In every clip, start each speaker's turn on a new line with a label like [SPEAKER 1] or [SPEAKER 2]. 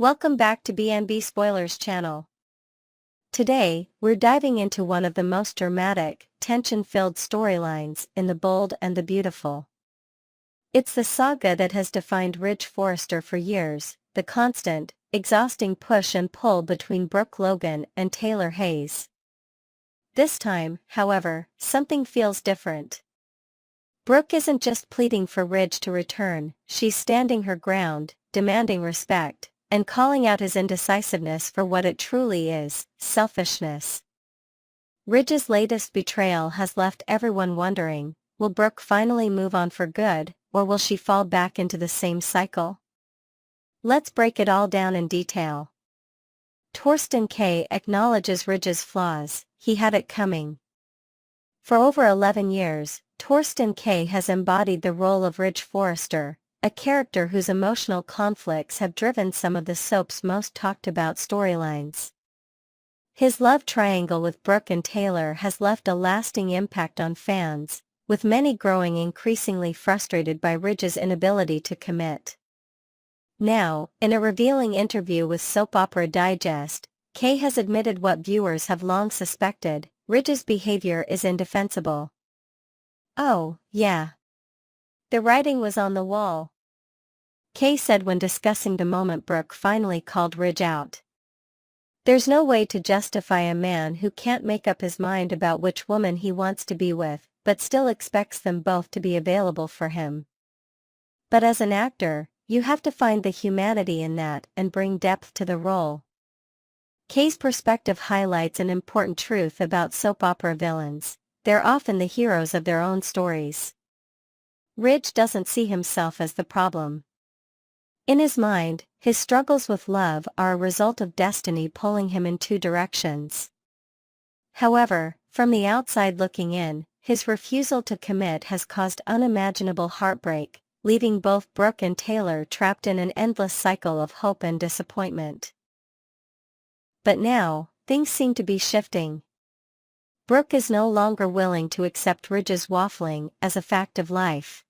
[SPEAKER 1] Welcome back to B&B Spoilers channel. Today, we're diving into one of the most dramatic, tension-filled storylines in The Bold and the Beautiful. It's the saga that has defined Ridge Forrester for years, the constant, exhausting push and pull between Brooke Logan and Taylor Hayes. This time, however, something feels different. Brooke isn't just pleading for Ridge to return, she's standing her ground, demanding respect, and calling out his indecisiveness for what it truly is, selfishness. Ridge's latest betrayal has left everyone wondering, will Brooke finally move on for good, or will she fall back into the same cycle? Let's break it all down in detail. Thorsten Kaye acknowledges Ridge's flaws. He had it coming. For over 11 years, Thorsten Kaye has embodied the role of Ridge Forrester, a character whose emotional conflicts have driven some of the soap's most talked about storylines. His love triangle with Brooke and Taylor has left a lasting impact on fans, with many growing increasingly frustrated by Ridge's inability to commit. Now, in a revealing interview with Soap Opera Digest, Kaye has admitted what viewers have long suspected: Ridge's behavior is indefensible. "Oh, yeah. The writing was on the wall," Kaye said when discussing the moment Brooke finally called Ridge out. "There's no way to justify a man who can't make up his mind about which woman he wants to be with, but still expects them both to be available for him. But as an actor, you have to find the humanity in that and bring depth to the role." Kaye's perspective highlights an important truth about soap opera villains: they're often the heroes of their own stories. Ridge doesn't see himself as the problem. In his mind, his struggles with love are a result of destiny pulling him in two directions. However, from the outside looking in, his refusal to commit has caused unimaginable heartbreak, leaving both Brooke and Taylor trapped in an endless cycle of hope and disappointment. But now, things seem to be shifting. Brooke is no longer willing to accept Ridge's waffling as a fact of life.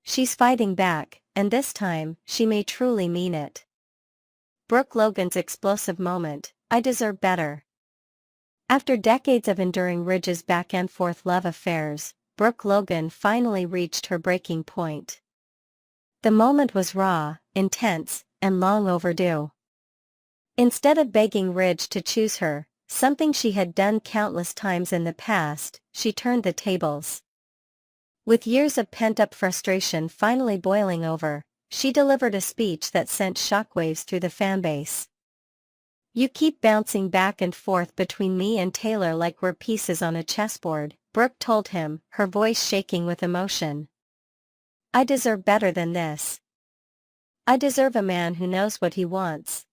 [SPEAKER 1] She's fighting back, and this time, she may truly mean it. Brooke Logan's explosive moment: "I deserve better." After decades of enduring Ridge's back-and-forth love affairs, Brooke Logan finally reached her breaking point. The moment was raw, intense, and long overdue. Instead of begging Ridge to choose her, something she had done countless times in the past, she turned the tables. With years of pent-up frustration finally boiling over, she delivered a speech that sent shockwaves through the fanbase. "You keep bouncing back and forth between me and Taylor like we're pieces on a chessboard," Brooke told him, her voice shaking with emotion. "I deserve better than this. I deserve a man who knows what he wants."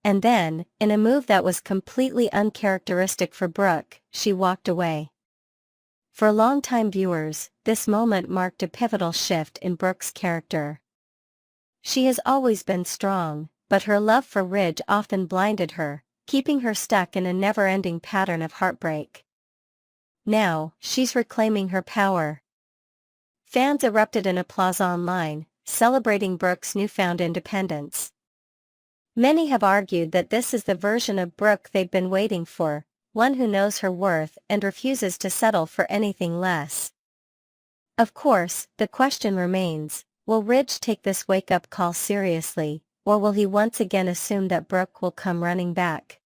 [SPEAKER 1] And then, in a move that was completely uncharacteristic for Brooke, she walked away. For longtime viewers, this moment marked a pivotal shift in Brooke's character. She has always been strong, but her love for Ridge often blinded her, keeping her stuck in a never-ending pattern of heartbreak. Now, she's reclaiming her power. Fans erupted in applause online, celebrating Brooke's newfound independence. Many have argued that this is the version of Brooke they've been waiting for, one who knows her worth and refuses to settle for anything less. Of course, the question remains: will Ridge take this wake-up call seriously, or will he once again assume that Brooke will come running back?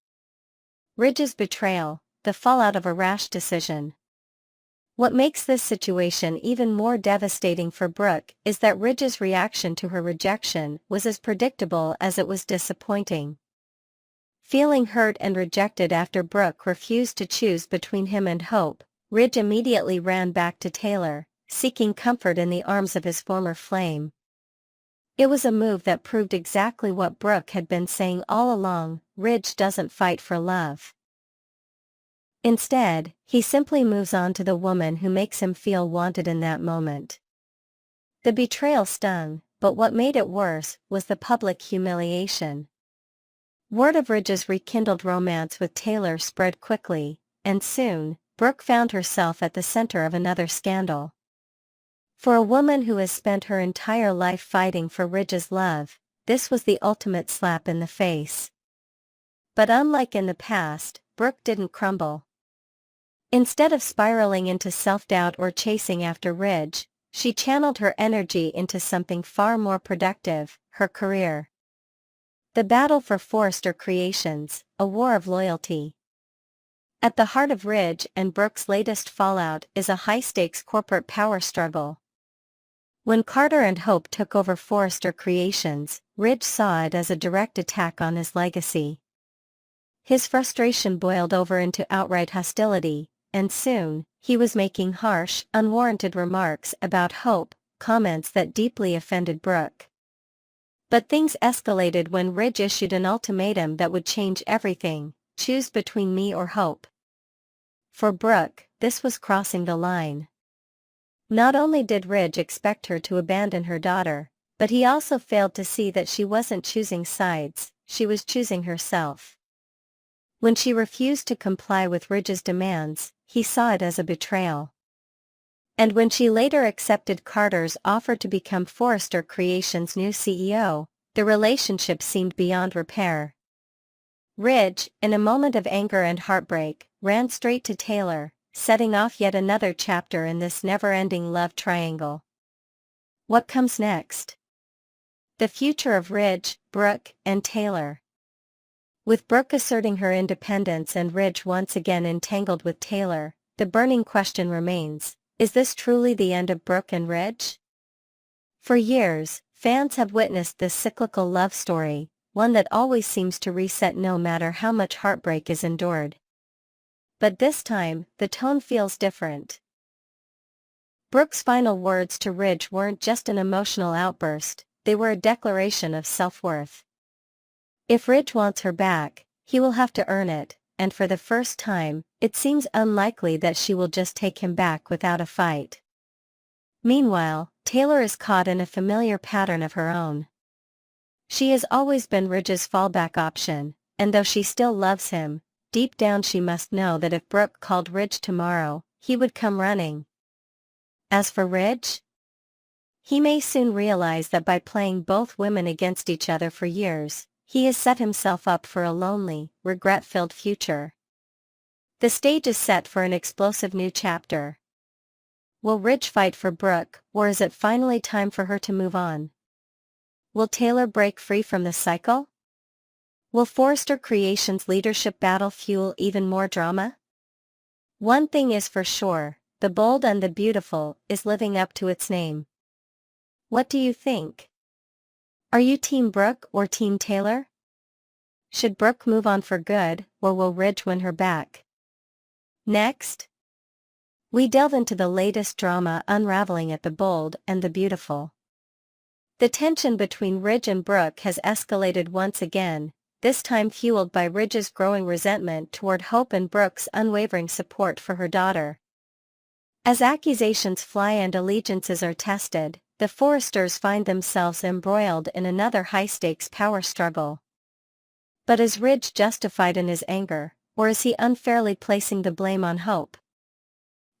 [SPEAKER 1] Ridge's betrayal, the fallout of a rash decision. What makes this situation even more devastating for Brooke is that Ridge's reaction to her rejection was as predictable as it was disappointing. Feeling hurt and rejected after Brooke refused to choose between him and hope, Ridge immediately ran back to Taylor, seeking comfort in the arms of his former flame. It was a move that proved exactly what Brooke had been saying all along: Ridge doesn't fight for love. Instead, he simply moves on to the woman who makes him feel wanted in that moment. The betrayal stung, but what made it worse was the public humiliation. Word of Ridge's rekindled romance with Taylor spread quickly, and soon, Brooke found herself at the center of another scandal. For a woman who has spent her entire life fighting for Ridge's love, this was the ultimate slap in the face. But unlike in the past, Brooke didn't crumble. Instead of spiraling into self-doubt or chasing after Ridge, she channeled her energy into something far more productive, her career. The battle for Forrester Creations, a war of loyalty. At the heart of Ridge and Brooke's latest fallout is a high-stakes corporate power struggle. When Carter and Hope took over Forrester Creations, Ridge saw it as a direct attack on his legacy. His frustration boiled over into outright hostility, and soon, he was making harsh, unwarranted remarks about Hope, comments that deeply offended Brooke. But things escalated when Ridge issued an ultimatum that would change everything: choose between me or Hope. For Brooke, this was crossing the line. Not only did Ridge expect her to abandon her daughter, but he also failed to see that she wasn't choosing sides, she was choosing herself. When she refused to comply with Ridge's demands, he saw it as a betrayal. And when she later accepted Carter's offer to become Forrester Creations' new CEO, the relationship seemed beyond repair. Ridge, in a moment of anger and heartbreak, ran straight to Taylor, setting off yet another chapter in this never-ending love triangle. What comes next? The future of Ridge, Brooke, and Taylor. With Brooke asserting her independence and Ridge once again entangled with Taylor, the burning question remains: is this truly the end of Brooke and Ridge? For years, fans have witnessed this cyclical love story, one that always seems to reset no matter how much heartbreak is endured. But this time, the tone feels different. Brooke's final words to Ridge weren't just an emotional outburst, they were a declaration of self-worth. If Ridge wants her back, he will have to earn it, and for the first time, it seems unlikely that she will just take him back without a fight. Meanwhile, Taylor is caught in a familiar pattern of her own. She has always been Ridge's fallback option, and though she still loves him, deep down she must know that if Brooke called Ridge tomorrow, he would come running. As for Ridge, he may soon realize that by playing both women against each other for years, he has set himself up for a lonely, regret-filled future. The stage is set for an explosive new chapter. Will Ridge fight for Brooke, or is it finally time for her to move on? Will Taylor break free from the cycle? Will Forrester Creations' leadership battle fuel even more drama? One thing is for sure, The Bold and the Beautiful is living up to its name. What do you think? Are you Team Brooke or Team Taylor? Should Brooke move on for good, or will Ridge win her back? Next, we delve into the latest drama unraveling at The Bold and the Beautiful. The tension between Ridge and Brooke has escalated once again, this time fueled by Ridge's growing resentment toward Hope and Brooke's unwavering support for her daughter. As accusations fly and allegiances are tested, the Forresters find themselves embroiled in another high-stakes power struggle. But is Ridge justified in his anger, or is he unfairly placing the blame on Hope?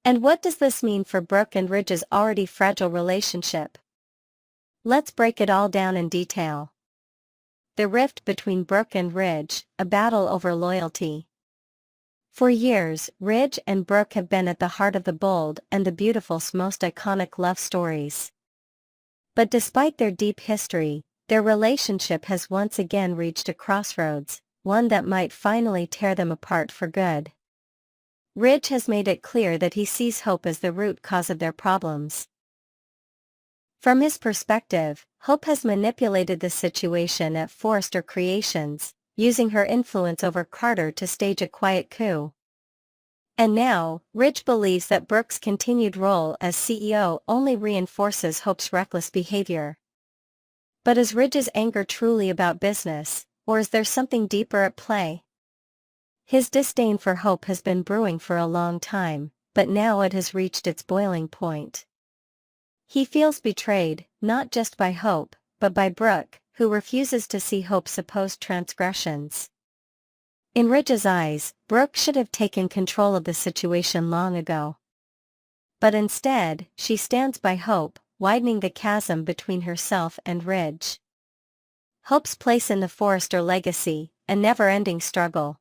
[SPEAKER 1] And what does this mean for Brooke and Ridge's already fragile relationship? Let's break it all down in detail. The rift between Brooke and Ridge, a battle over loyalty. For years, Ridge and Brooke have been at the heart of The Bold and the Beautiful's most iconic love stories. But despite their deep history, their relationship has once again reached a crossroads, one that might finally tear them apart for good. Ridge has made it clear that he sees Hope as the root cause of their problems. From his perspective, Hope has manipulated the situation at Forrester Creations, using her influence over Carter to stage a quiet coup. And now, Ridge believes that Brooke's continued role as CEO only reinforces Hope's reckless behavior. But is Ridge's anger truly about business, or is there something deeper at play? His disdain for Hope has been brewing for a long time, but now it has reached its boiling point. He feels betrayed, not just by Hope, but by Brooke, who refuses to see Hope's supposed transgressions. In Ridge's eyes, Brooke should have taken control of the situation long ago. But instead, she stands by Hope, widening the chasm between herself and Ridge. Hope's place in the Forrester legacy, a never-ending struggle.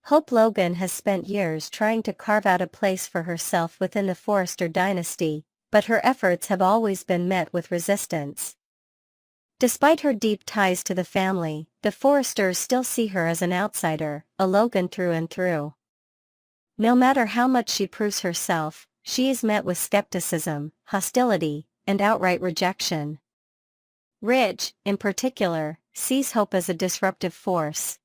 [SPEAKER 1] Hope Logan has spent years trying to carve out a place for herself within the Forrester dynasty, but her efforts have always been met with resistance. Despite her deep ties to the family, the Forresters still see her as an outsider, a Logan through and through. No matter how much she proves herself, she is met with skepticism, hostility, and outright rejection. Ridge, in particular, sees Hope as a disruptive force.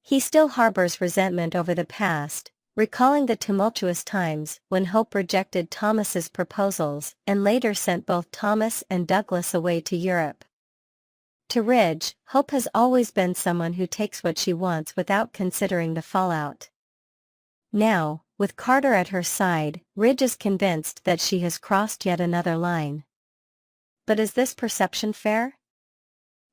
[SPEAKER 1] He still harbors resentment over the past, recalling the tumultuous times when Hope rejected Thomas's proposals and later sent both Thomas and Douglas away to Europe. To Ridge, Hope has always been someone who takes what she wants without considering the fallout. Now, with Carter at her side, Ridge is convinced that she has crossed yet another line. But is this perception fair?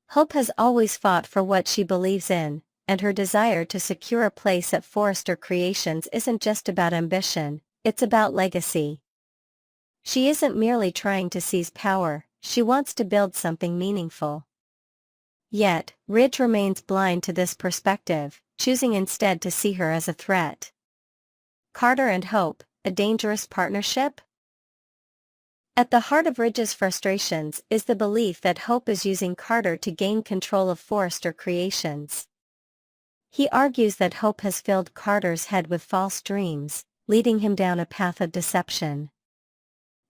[SPEAKER 1] Hope has always fought for what she believes in, and her desire to secure a place at Forrester Creations isn't just about ambition, it's about legacy. She isn't merely trying to seize power, she wants to build something meaningful. Yet, Ridge remains blind to this perspective, choosing instead to see her as a threat. Carter and Hope, a dangerous partnership? At the heart of Ridge's frustrations is the belief that Hope is using Carter to gain control of Forrester Creations. He argues that Hope has filled Carter's head with false dreams, leading him down a path of deception.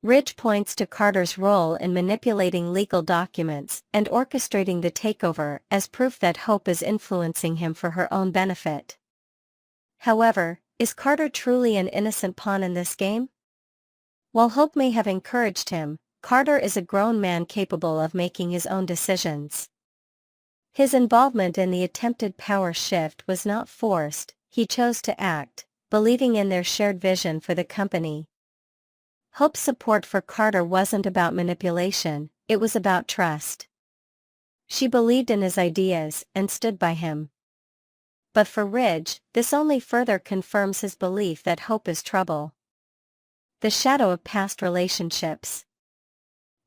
[SPEAKER 1] Ridge points to Carter's role in manipulating legal documents and orchestrating the takeover as proof that Hope is influencing him for her own benefit. However, is Carter truly an innocent pawn in this game? While Hope may have encouraged him, Carter is a grown man capable of making his own decisions. His involvement in the attempted power shift was not forced, he chose to act, believing in their shared vision for the company. Hope's support for Carter wasn't about manipulation, it was about trust. She believed in his ideas and stood by him. But for Ridge, this only further confirms his belief that Hope is trouble. The shadow of past relationships.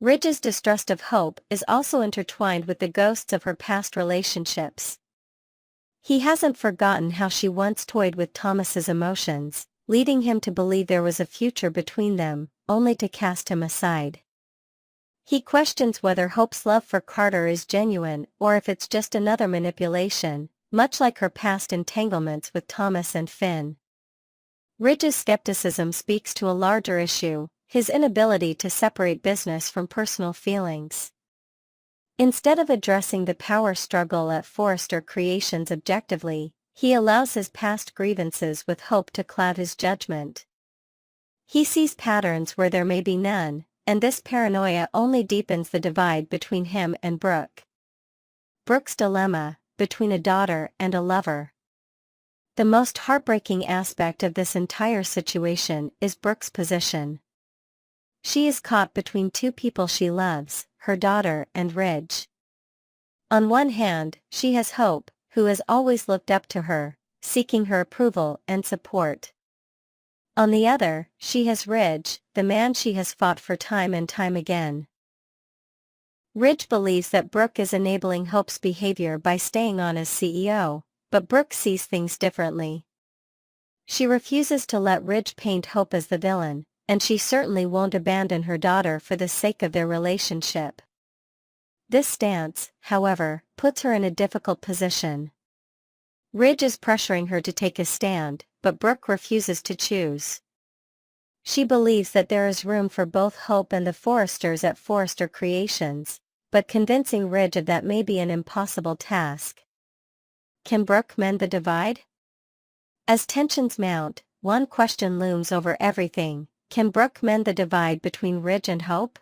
[SPEAKER 1] Ridge's distrust of Hope is also intertwined with the ghosts of her past relationships. He hasn't forgotten how she once toyed with Thomas's emotions, leading him to believe there was a future between them, only to cast him aside. He questions whether Hope's love for Carter is genuine or if it's just another manipulation, much like her past entanglements with Thomas and Finn. Ridge's skepticism speaks to a larger issue, his inability to separate business from personal feelings. Instead of addressing the power struggle at Forrester Creations objectively, he allows his past grievances with Hope to cloud his judgment. He sees patterns where there may be none, and this paranoia only deepens the divide between him and Brooke. Brooke's dilemma, between a daughter and a lover. The most heartbreaking aspect of this entire situation is Brooke's position. She is caught between two people she loves, her daughter and Ridge. On one hand, she has Hope, who has always looked up to her, seeking her approval and support. On the other, she has Ridge, the man she has fought for time and time again. Ridge believes that Brooke is enabling Hope's behavior by staying on as CEO, but Brooke sees things differently. She refuses to let Ridge paint Hope as the villain, and she certainly won't abandon her daughter for the sake of their relationship. This stance, however, puts her in a difficult position. Ridge is pressuring her to take a stand, but Brooke refuses to choose. She believes that there is room for both Hope and the Forresters at Forrester Creations, but convincing Ridge of that may be an impossible task. Can Brooke mend the divide? As tensions mount, one question looms over everything: can Brooke mend the divide between Ridge and Hope?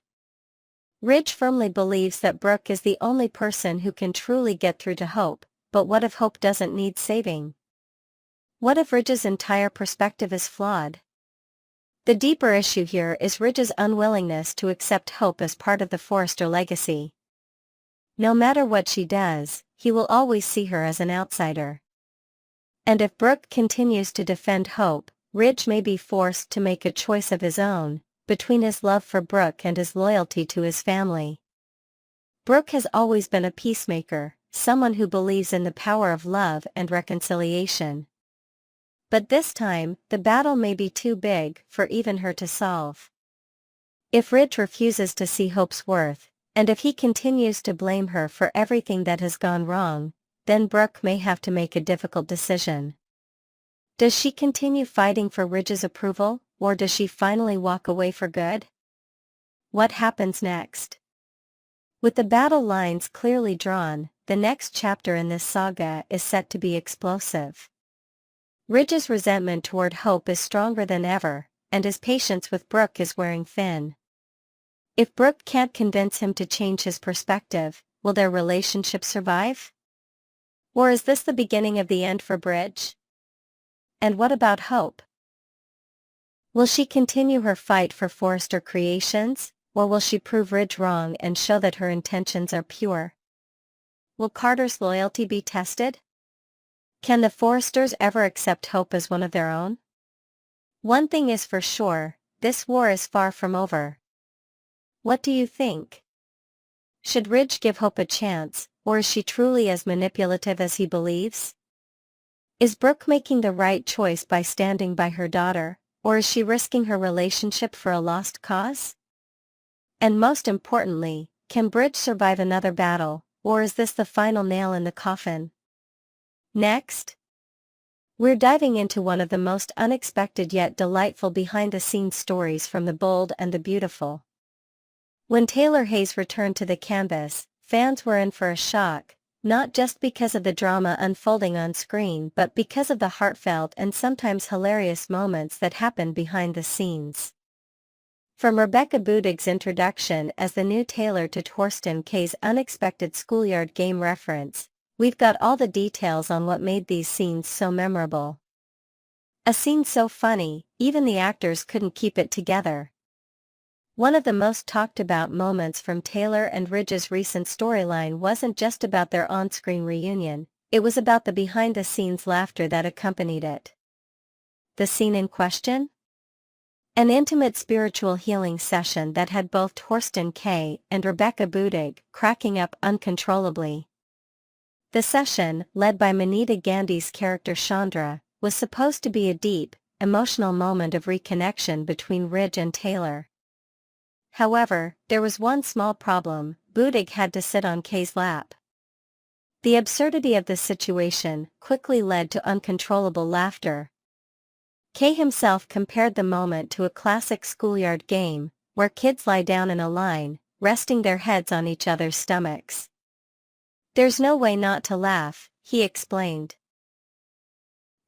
[SPEAKER 1] Ridge firmly believes that Brooke is the only person who can truly get through to Hope, but what if Hope doesn't need saving? What if Ridge's entire perspective is flawed? The deeper issue here is Ridge's unwillingness to accept Hope as part of the Forrester legacy. No matter what she does, he will always see her as an outsider. And if Brooke continues to defend Hope, Ridge may be forced to make a choice of his own, between his love for Brooke and his loyalty to his family. Brooke has always been a peacemaker, someone who believes in the power of love and reconciliation. But this time, the battle may be too big for even her to solve. If Ridge refuses to see Hope's worth, and if he continues to blame her for everything that has gone wrong, then Brooke may have to make a difficult decision. Does she continue fighting for Ridge's approval, or does she finally walk away for good? What happens next? With the battle lines clearly drawn, the next chapter in this saga is set to be explosive. Ridge's resentment toward Hope is stronger than ever, and his patience with Brooke is wearing thin. If Brooke can't convince him to change his perspective, will their relationship survive? Or is this the beginning of the end for Ridge? And what about Hope? Will she continue her fight for Forrester Creations, or will she prove Ridge wrong and show that her intentions are pure? Will Carter's loyalty be tested? Can the Forresters ever accept Hope as one of their own? One thing is for sure, this war is far from over. What do you think? Should Ridge give Hope a chance, or is she truly as manipulative as he believes? Is Brooke making the right choice by standing by her daughter, or is she risking her relationship for a lost cause? And most importantly, can Ridge survive another battle, or is this the final nail in the coffin? Next, we're diving into one of the most unexpected yet delightful behind-the-scenes stories from The Bold and the Beautiful. When Taylor Hayes returned to the canvas, fans were in for a shock, not just because of the drama unfolding on screen but because of the heartfelt and sometimes hilarious moments that happened behind the scenes. From Rebecca Budig's introduction as the new Taylor to Thorsten Kaye's unexpected schoolyard game reference, we've got all the details on what made these scenes so memorable. A scene so funny, even the actors couldn't keep it together. One of the most talked about moments from Taylor and Ridge's recent storyline wasn't just about their on-screen reunion, it was about the behind-the-scenes laughter that accompanied it. The scene in question? An intimate spiritual healing session that had both Thorsten Kaye and Rebecca Budig cracking up uncontrollably. The session, led by Manita Gandhi's character Chandra, was supposed to be a deep, emotional moment of reconnection between Ridge and Taylor. However, there was one small problem: Budig had to sit on Kaye's lap. The absurdity of the situation quickly led to uncontrollable laughter. Kaye himself compared the moment to a classic schoolyard game, where kids lie down in a line, resting their heads on each other's stomachs. "There's no way not to laugh," he explained.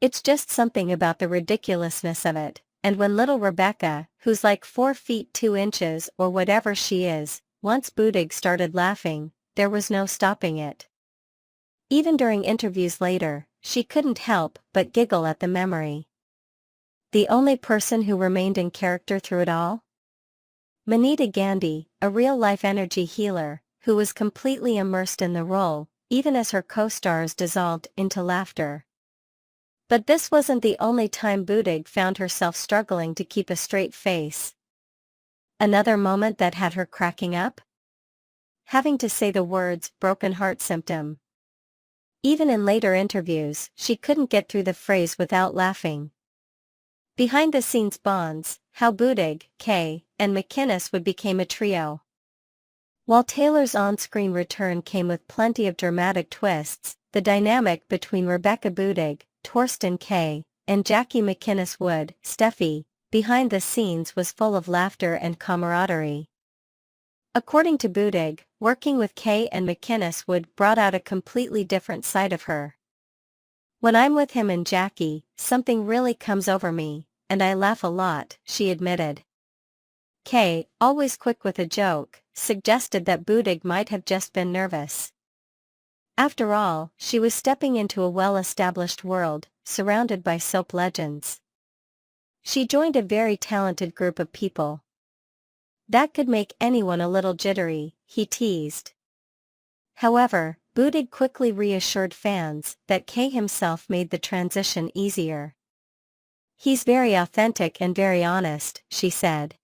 [SPEAKER 1] "It's just something about the ridiculousness of it," and when little Rebecca, who's like 4 feet 2 inches or whatever she is, once Budig started laughing, there was no stopping it. Even during interviews later, she couldn't help but giggle at the memory. The only person who remained in character through it all? Manita Gandhi, a real-life energy healer, who was completely immersed in the role, even as her co-stars dissolved into laughter. But this wasn't the only time Budig found herself struggling to keep a straight face. Another moment that had her cracking up? Having to say the words "broken heart symptom." Even in later interviews, she couldn't get through the phrase without laughing. Behind-the-scenes bonds, how Budig, Kaye, and McInnes would become a trio. While Taylor's on-screen return came with plenty of dramatic twists, the dynamic between Rebecca Budig, Thorsten Kaye, and Jackie McInnes Wood, Steffi, behind the scenes was full of laughter and camaraderie. According to Budig, working with Kaye and McInnes Wood brought out a completely different side of her. "When I'm with him and Jackie, something really comes over me, and I laugh a lot," she admitted. Kaye, always quick with a joke, suggested that Budig might have just been nervous. After all, she was stepping into a well-established world, surrounded by soap legends. She joined a very talented group of people. That could make anyone a little jittery, he teased. However, Budig quickly reassured fans that Kaye himself made the transition easier. "He's very authentic and very honest," she said.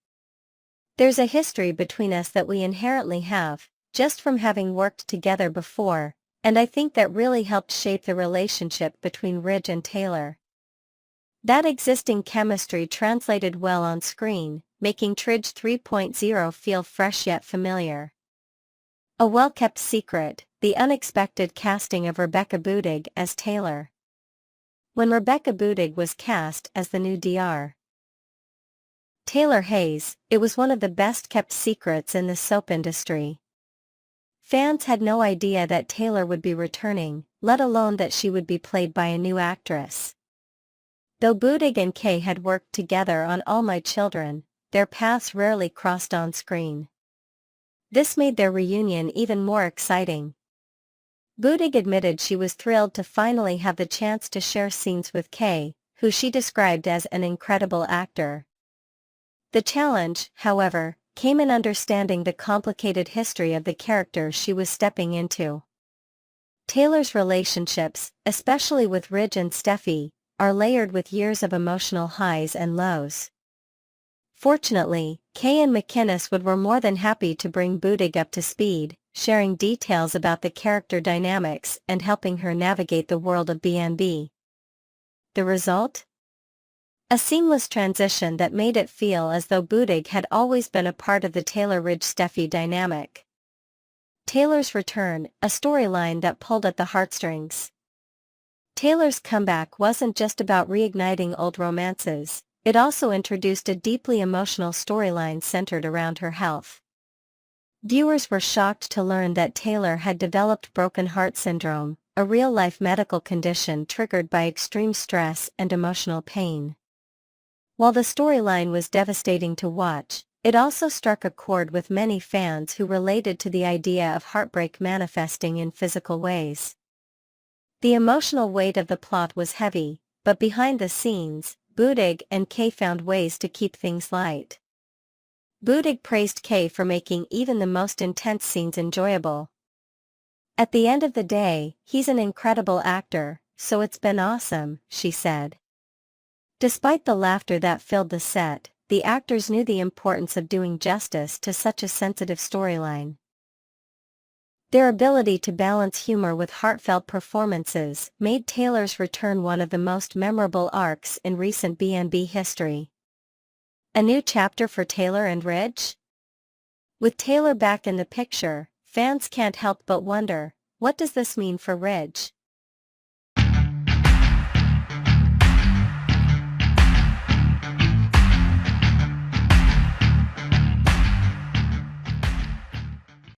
[SPEAKER 1] "There's a history between us that we inherently have, just from having worked together before, and I think that really helped shape the relationship between Ridge and Taylor. That existing chemistry translated well on screen, making Tridge 3.0 feel fresh yet familiar. A well-kept secret, the unexpected casting of Rebecca Budig as Taylor. When Rebecca Budig was cast as the new Dr. Taylor Hayes, it was one of the best-kept secrets in the soap industry. Fans had no idea that Taylor would be returning, let alone that she would be played by a new actress. Though Budig and Kaye had worked together on All My Children, their paths rarely crossed on screen. This made their reunion even more exciting. Budig admitted she was thrilled to finally have the chance to share scenes with Kaye, who she described as an incredible actor. The challenge, however, came in understanding the complicated history of the character she was stepping into. Taylor's relationships, especially with Ridge and Steffi, are layered with years of emotional highs and lows. Fortunately, Kaye and McInnes were more than happy to bring Budig up to speed, sharing details about the character dynamics and helping her navigate the world of B&B. The result? A seamless transition that made it feel as though Budig had always been a part of the Taylor-Ridge-Steffi dynamic. Taylor's return, a storyline that pulled at the heartstrings. Taylor's comeback wasn't just about reigniting old romances, it also introduced a deeply emotional storyline centered around her health. Viewers were shocked to learn that Taylor had developed broken heart syndrome, a real-life medical condition triggered by extreme stress and emotional pain. While the storyline was devastating to watch, it also struck a chord with many fans who related to the idea of heartbreak manifesting in physical ways. The emotional weight of the plot was heavy, but behind the scenes, Budig and Kaye found ways to keep things light. Budig praised Kaye for making even the most intense scenes enjoyable. "At the end of the day, he's an incredible actor, so it's been awesome," she said. Despite the laughter that filled the set, the actors knew the importance of doing justice to such a sensitive storyline. Their ability to balance humor with heartfelt performances made Taylor's return one of the most memorable arcs in recent B&B history. A new chapter for Taylor and Ridge? With Taylor back in the picture, fans can't help but wonder, what does this mean for Ridge?